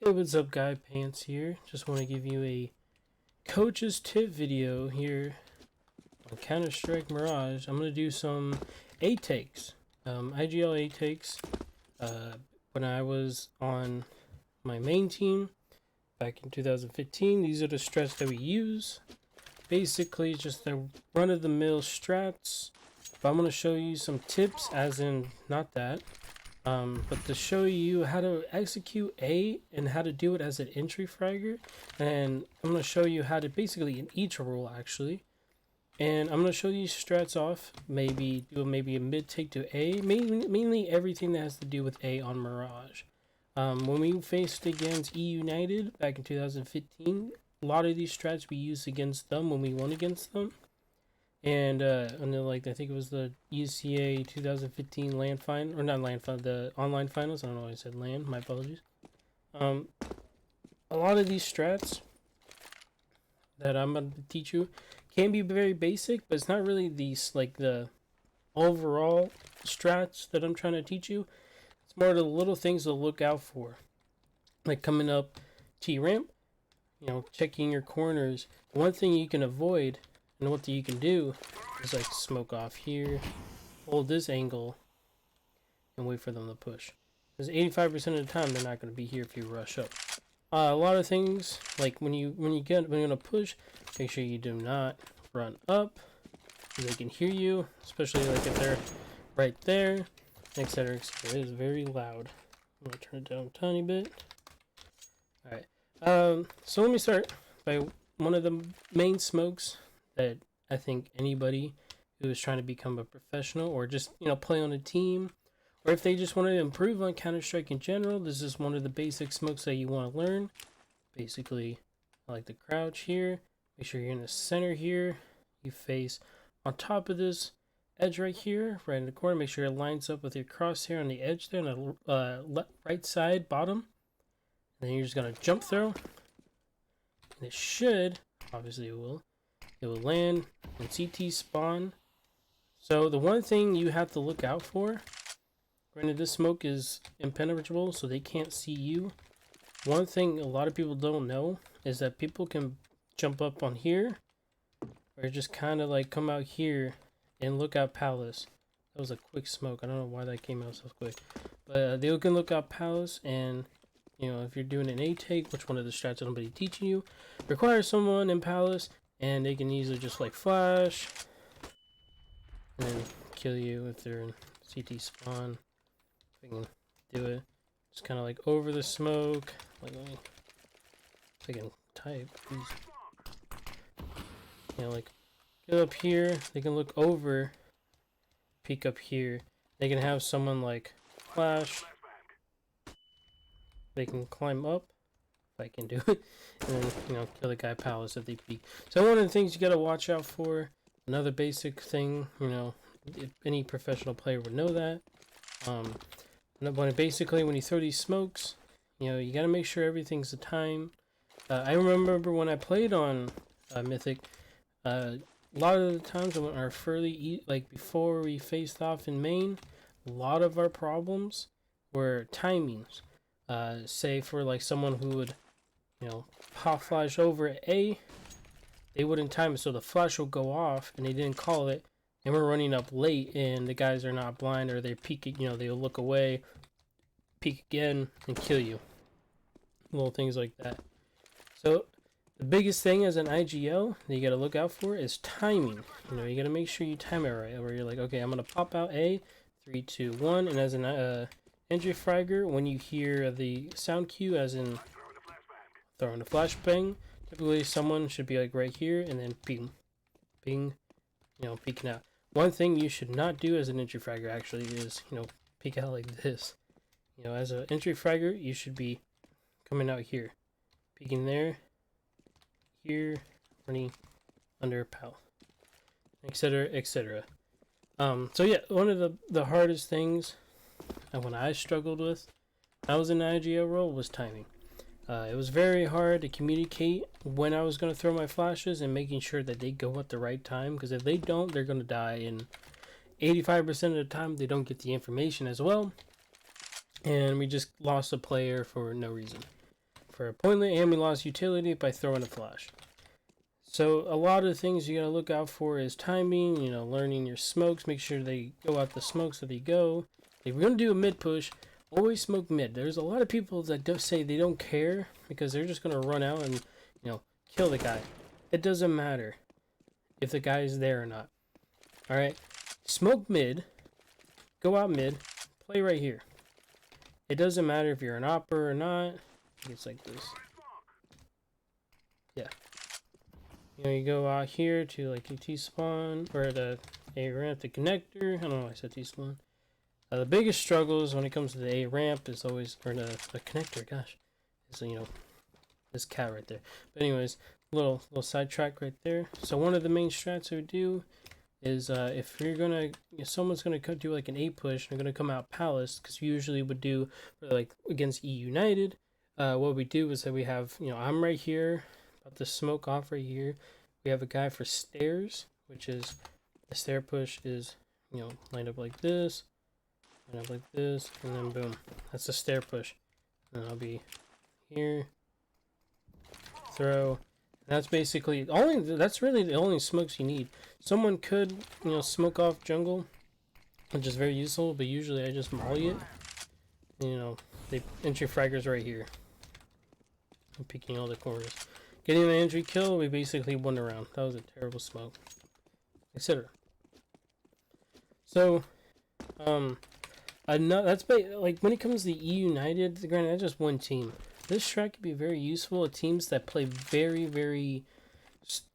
Hey, what's up, guy? Pants here. Just want to give you a coach's tip video here on Counter-Strike Mirage. I'm going to do some A takes, IGL A takes. When I was on my main team back in 2015, these are the strats that we use. Basically, just the run-of-the-mill strats. But I'm going to show you some tips, as in not that. But to show you how to execute A and how to do it as an entry fragger, and I'm going to show you how to basically in each role actually, and I'm going to show these strats off, maybe do maybe a mid take to A, mainly everything that has to do with A on Mirage. When we faced against E United back in 2015, a lot of these strats we used against them when we won against them. And then like I think it was the UCA 2015 land final, or not land final, the online finals. I don't know why I said land. My apologies. A lot of these strats that I'm going to teach you can be very basic, but it's not really these like the overall strats that I'm trying to teach you. It's more the little things to look out for, like coming up T ramp. Checking your corners. One thing you can avoid. And what you can do is like smoke off here, hold this angle, and wait for them to push. Because 85% of the time they're not going to be here if you rush up. A lot of things like when you're gonna push, make sure you do not run up. So they can hear you, especially like if they're right there, etc. etc. It is very loud. I'm gonna turn it down a tiny bit. All right. So let me start by one of the main smokes that I think anybody who is trying to become a professional or just play on a team, or if they just want to improve on Counter-Strike in general, this is one of the basic smokes that you want to learn. Basically, I like the crouch here. Make sure you're in the center here. You face on top of this edge right here, right in the corner. Make sure it lines up with your crosshair on the edge there on the right side bottom. And then you're just gonna jump throw, and it should, obviously it will land in CT spawn. So the one thing you have to look out for, granted this smoke is impenetrable so they can't see you. One thing a lot of people don't know is that people can jump up on here, or just kind of like come out here and look out Palace. That was a quick smoke. I don't know why that came out so quick. But they can look out Palace, and if you're doing an A take, which one of the strats that I'm going to be teaching you, requires someone in Palace, and they can easily just like flash and then kill you if they're in CT spawn. If I can do it, just kind of like over the smoke. Like, if I can type, please. Like get up here. They can look over, peek up here. They can have someone like flash. They can climb up. I can do it, and then kill the guy Palace if they peek. So one of the things you gotta watch out for, another basic thing, if any professional player would know that. Basically when you throw these smokes, you gotta make sure everything's a time. I remember when I played on Mythic, a lot of the times when our like before we faced off in main, a lot of our problems were timings. Say for like someone who would pop flash over A, they wouldn't time it, so the flash will go off and they didn't call it, and we're running up late and the guys are not blind, or they peek, they'll look away, peek again, and kill you. Little things like that. So the biggest thing as an IGL that you gotta look out for is timing. You gotta make sure you time it right, where you're like, okay, I'm gonna pop out A, 3, 2, 1, and as an entry fragger, when you hear the sound cue, as in throwing a flashbang, typically someone should be like right here, and then ping, ping, peeking out. One thing you should not do as an entry fragger actually is, peek out like this. As an entry fragger, you should be coming out here, peeking there, here, running under a pal, etc., etc. So yeah, one of the hardest things when I struggled with, I was in the IGL role, was timing. It was very hard to communicate when I was going to throw my flashes and making sure that they go at the right time, because if they don't, they're going to die, and 85% of the time they don't get the information as well, and we just lost a player for no reason. for a pointless and we lost utility by throwing a flash. So a lot of things you gotta look out for is timing, you know, learning your smokes, make sure they go out the smokes that they go. If we're gonna do a mid push, always smoke mid. There's a lot of people that don't say they don't care because they're just gonna run out and, you know, kill the guy. It doesn't matter if the guy is there or not. Alright? Smoke mid, go out mid, play right here. It doesn't matter if you're an opper or not. It's like this. Yeah. You know, you go out here to like the T-spawn, or the A ramp, the connector. I don't know why I said T-spawn. The biggest struggles when it comes to the A ramp is always, or the connector, gosh. So, you know, this cat right there. But anyways, little sidetrack right there. So one of the main strats I would do is if you're gonna, if someone's gonna do like an A push, they're gonna come out palace, because we usually would do like against E United. What we do is that we have, you know, I'm right here, about to smoke off right here. We have a guy for stairs, which is the stair push is, you know, lined up like this, and then boom. That's the stair push. And I'll be here, throw. And that's basically that's really the only smokes you need. Someone could, you know, smoke off jungle, which is very useful, but usually I just molly it. You know, the entry fraggers right here. I'm picking all the corners. Getting the entry kill, we basically won the round. That was a terrible smoke, etc. So, that's like when it comes to E United. Granted, that's just one team. This strat could be very useful at teams that play very, very,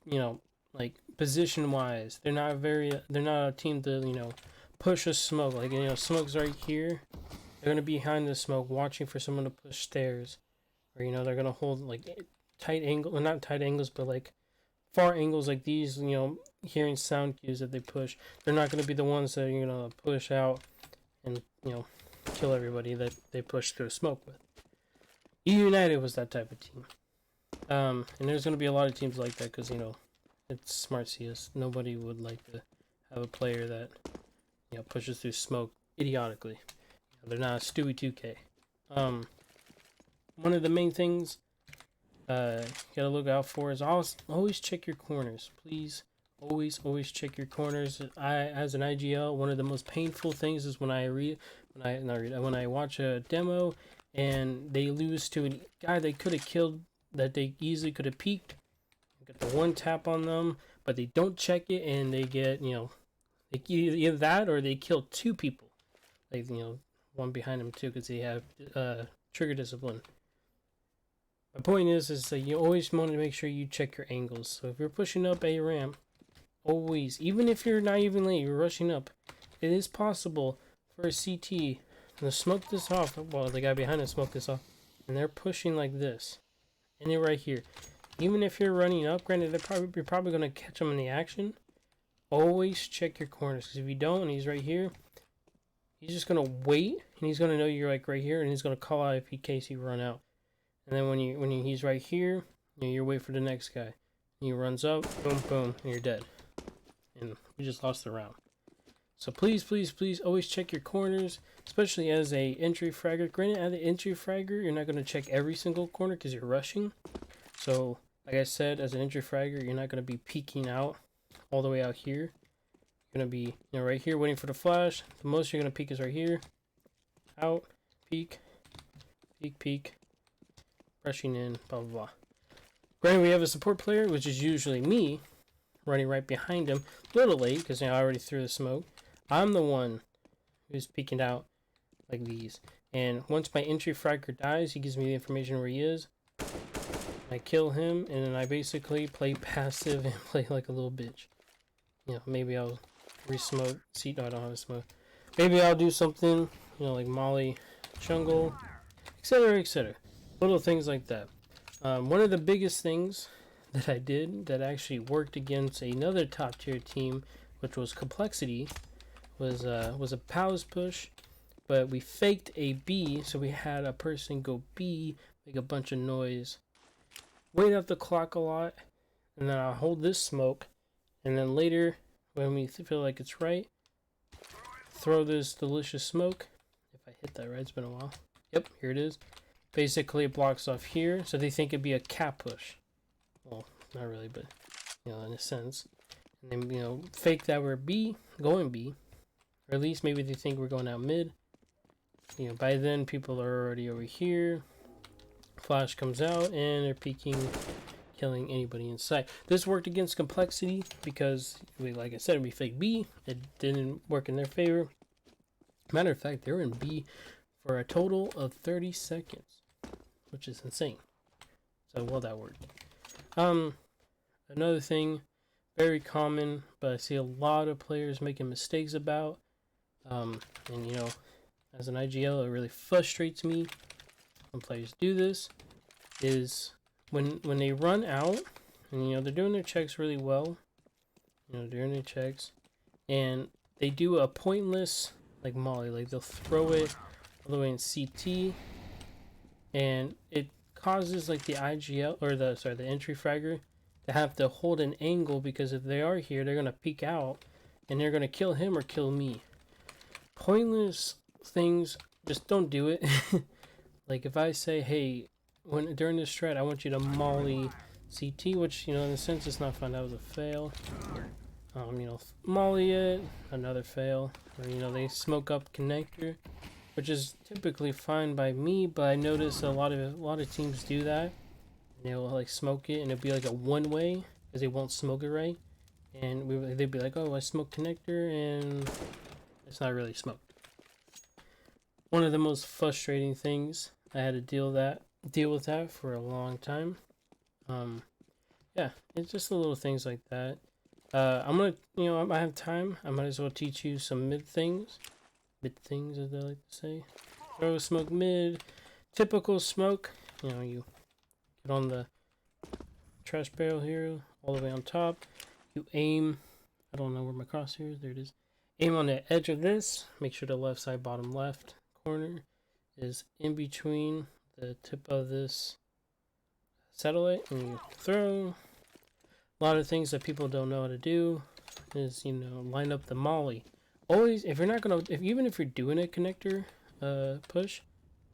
you know, like position wise. They're not a team to, you know, push a smoke. Like, you know, smoke's right here. They're gonna be behind the smoke, watching for someone to push stairs, or, you know, they're gonna hold like tight angle, well, not tight angles, but like far angles like these. You know, hearing sound cues that they push. They're not gonna be the ones that you're gonna push out and, you know, kill everybody that they push through smoke with. E United was that type of team. And there's going to be a lot of teams like that because, you know, it's smart CS. Nobody would like to have a player that, you know, pushes through smoke idiotically. You know, they're not a Stewie 2K. One of the main things you got to look out for is always check your corners. Please, always check your corners. As an IGL, one of the most painful things is when I watch a demo and they lose to a guy they could have killed, that they easily could have peeked, get the one tap on them, but they don't check it and they get, you know, they either that or they kill two people, like, you know, one behind them too, because they have trigger discipline. My point is that you always want to make sure you check your angles. So if you're pushing up a ramp, always, even if you're not even late, you're rushing up, it is possible for a CT to smoke this off. Well, the guy behind us smoked this off, and they're pushing like this, and they're right here. Even if you're running up, granted, you're probably going to catch them in the action. Always check your corners, because if you don't, and he's right here, he's just going to wait, and he's going to know you're like right here, and he's going to call out in case you run out. And then when he's right here, you know, you wait for the next guy. And he runs up, boom, boom, and you're dead. And we just lost the round. So please always check your corners, especially as a entry fragger. Granted, as an entry fragger, you're not going to check every single corner because you're rushing. So, like I said, as an entry fragger, you're not going to be peeking out all the way out here. You're going to be, you know, right here waiting for the flash. The most you're going to peek is right here. Out, peek, peek, rushing in, blah, blah, blah. Granted, we have a support player, which is usually me, running right behind him. A little late, because, you know, I already threw the smoke. I'm the one who's peeking out like these. And once my entry fragger dies, he gives me the information where he is. I kill him, and then I basically play passive and play like a little bitch. You know, maybe I'll re-smoke. See, no, I don't have a smoke. Maybe I'll do something, you know, like Molly, jungle, etc., etc. Little things like that. One of the biggest things that I did that actually worked against another top tier team, which was Complexity, was a palace push, but we faked a B, so we had a person go B, make a bunch of noise, wait up the clock a lot, and then I'll hold this smoke, and then later, when we feel like it's right, throw this delicious smoke. If I hit that right, it's been a while. Yep, here it is. basically it blocks off here, so they think it'd be a cat push. Well, not really, but you know, in a sense. And then, you know, fake that we're B, going B, or at least maybe they think we're going out mid. You know, by then people are already over here. Flash comes out and they're peeking, killing anybody in sight. This worked against complexity because, like I said, we fake B. It didn't work in their favor. Matter of fact, they were in B for a total of 30 seconds, which is insane. So well, that worked. Another thing, very common, but I see a lot of players making mistakes about. And you know, as an IGL, it really frustrates me when players do this. Is when they run out, and you know they're doing their checks really well. You know, doing their checks, and they do a pointless like molly, like they'll throw it all the way in CT, and it causes like the IGL or the entry fragger to have to hold an angle, because if they are here, they're gonna peek out and they're gonna kill him or kill me. Pointless things, just don't do it. Like if I say, hey, during this strat, I want you to molly CT, which, you know, in a sense it's not fun. That was a fail. You know, molly it, another fail. Or, you know, they smoke up connector, which is typically fine by me, but I notice a lot of teams do that. And they'll like smoke it, and it'll be like a one way because they won't smoke it right. And they'd be like, oh, I smoked connector, and it's not really smoked. One of the most frustrating things, I had to deal with that for a long time. Yeah, it's just the little things like that. I'm gonna, you know, I have time. I might as well teach you some mid things as they like to say. Throw smoke mid, typical smoke. You know, you get on the trash barrel here, all the way on top. You aim. I don't know where my crosshair is. There it is. Aim on the edge of this. Make sure the left side, bottom left corner is in between the tip of this satellite, and you throw. A lot of things that people don't know how to do is, you know, line up the molly. Always, if you're not gonna, even if you're doing a connector push,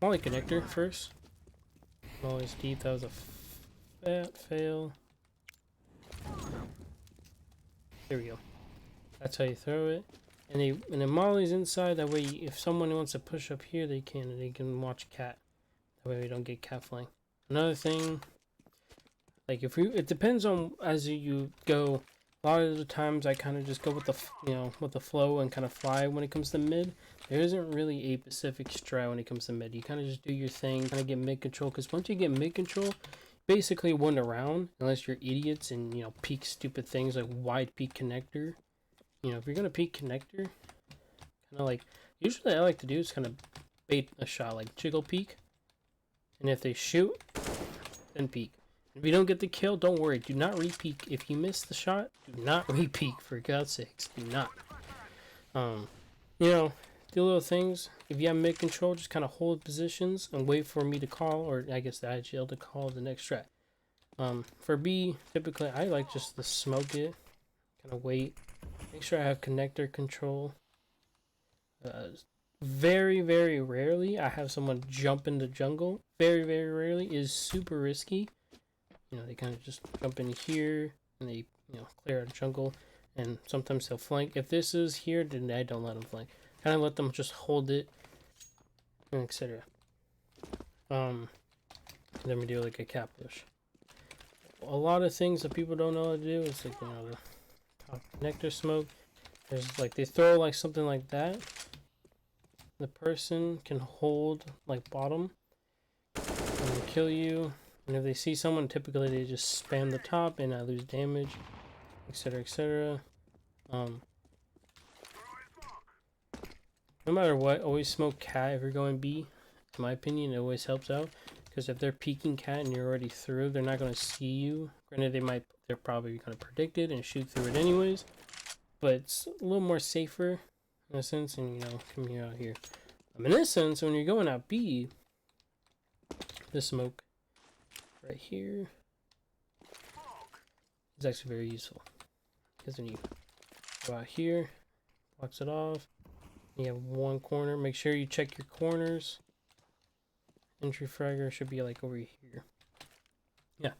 molly connector first. Molly's deep. That was a fat fail. There we go. That's how you throw it. And then molly's inside. That way, if someone wants to push up here, they can. And they can watch cat. That way we don't get cat flying. Another thing, like it depends on as you go. A lot of the times I kind of just go with the flow and kind of fly when it comes to mid. There isn't really a specific strat when it comes to mid. You kind of just do your thing, kind of get mid control. Because once you get mid control, basically one around, unless you're idiots and, you know, peek stupid things like wide peek connector. You know, if you're gonna peek connector, kind of like usually I like to do is kind of bait a shot, like jiggle peek. And if they shoot, then peek. If you don't get the kill, don't worry. Do not re-peek. If you miss the shot, do not re-peek. For God's sakes, do not. You know, do little things. If you have mid control, just kind of hold positions and wait for me to call, or I guess the IGL to call the next strat. For B, typically I like just to smoke it, kind of wait. Make sure I have connector control. Very, very rarely I have someone jump in the jungle. Very, very rarely. Is super risky. You know, they kind of just jump in here and they, you know, clear out jungle, and sometimes they'll flank. If this is here, then I don't let them flank. Kind of let them just hold it, and etc. Then we do like a cap push. A lot of things that people don't know how to do is like, you know, the top connector smoke. There's like they throw like something like that. The person can hold like bottom and kill you. And if they see someone, typically they just spam the top and I lose damage, etc, etc. No matter what, always smoke cat if you're going B. In my opinion, it always helps out, because if they're peeking cat and you're already through, they're not going to see you. Granted, they're probably going to predict it and shoot through it anyways, but it's a little more safer in a sense. And, you know, come here out here. In this sense, when you're going out B, the smoke right here is actually very useful, because when you go out here, blocks it off. You have one corner. Make sure you check your corners. entry fragger should be like over here. Yeah,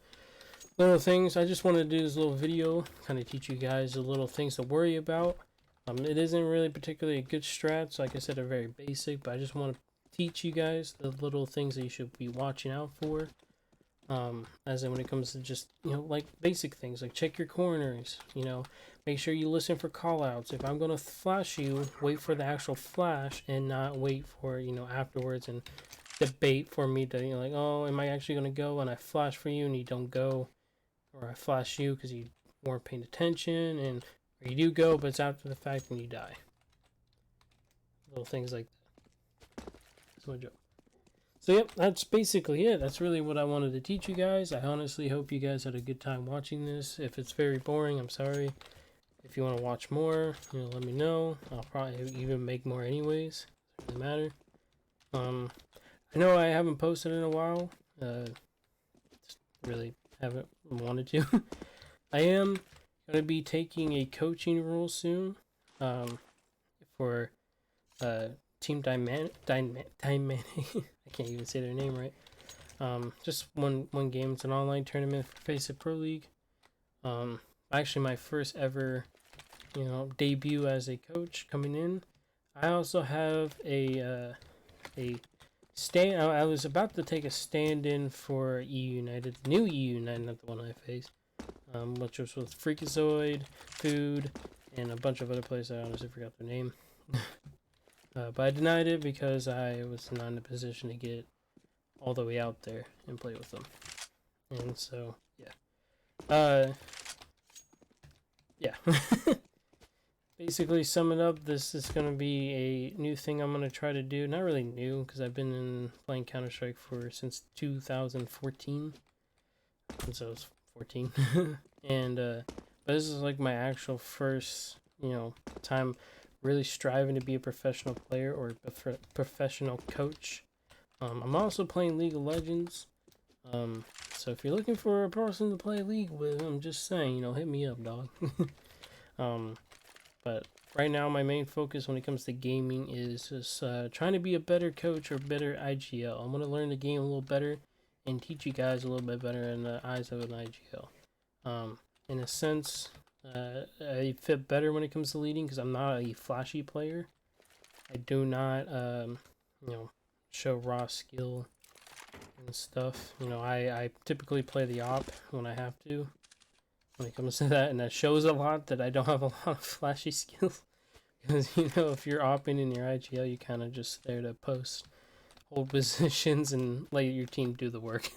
little things. I just wanted to do this little video, kind of teach you guys the little things to worry about. It isn't really particularly a good strats. Like I said, they're very basic, but I just want to teach you guys the little things that you should be watching out for. As in when it comes to just, you know, like basic things, like check your corners, you know, make sure you listen for callouts. If I'm going to flash you, wait for the actual flash and not wait for, you know, afterwards and debate for me to, you know, like, oh, am I actually going to go? And I flash for you and you don't go, or I flash you because you weren't paying attention, and or you do go, but it's after the fact and you die. Little things like that. That's my joke. So yep, that's basically it. That's really what I wanted to teach you guys. I honestly hope you guys had a good time watching this. If it's very boring, I'm sorry. If you want to watch more, you know, let me know. I'll probably even make more anyways. Doesn't matter. I know I haven't posted in a while. Just really haven't wanted to. I am going to be taking a coaching role soon. For Team I can't even say their name right. Just one game. It's an online tournament for Face It Pro League. Actually my first ever, you know, debut as a coach coming in. I also have a stand. I was about to take a stand-in for EU United, the new EU United, not the one I faced, which was with Freakazoid, Food, and a bunch of other players. I honestly forgot their name. But I denied it because I was not in a position to get all the way out there and play with them. And so, yeah. Yeah. Basically, sum it up, this is going to be a new thing I'm going to try to do. Not really new, because I've been playing Counter-Strike since 2014. Since I was 14. And, but this is like my actual first, you know, time really striving to be a professional player or a professional coach. I'm also playing League of Legends. So if you're looking for a person to play League with, I'm just saying, you know, hit me up, dog. But right now my main focus when it comes to gaming is just trying to be a better coach or better IGL. I'm going to learn the game a little better and teach you guys a little bit better in the eyes of an IGL. In a sense, I fit better when it comes to leading because I'm not a flashy player. I do not, you know, show raw skill and stuff. You know, I typically play the op when I have to when it comes to that, and that shows a lot that I don't have a lot of flashy skills. Because, you know, if you're opping in your IGL, you kind of just there to post, hold positions, and let your team do the work.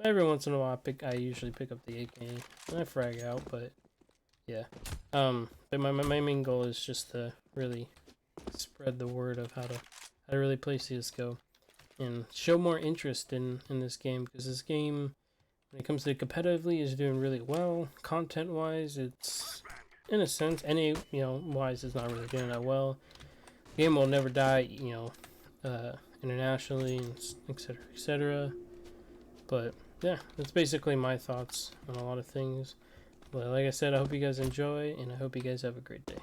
Every once in a while I usually pick up the AK and I frag out, but yeah. But my main goal is just to really spread the word of how to really play CSGO and show more interest in this game, because this game, when it comes to competitively, is doing really well. Content wise, it's in a sense, you know, wise, is not really doing that well. The game will never die, you know, internationally, and etc, etc. But yeah, that's basically my thoughts on a lot of things. But like I said, I hope you guys enjoy, and I hope you guys have a great day.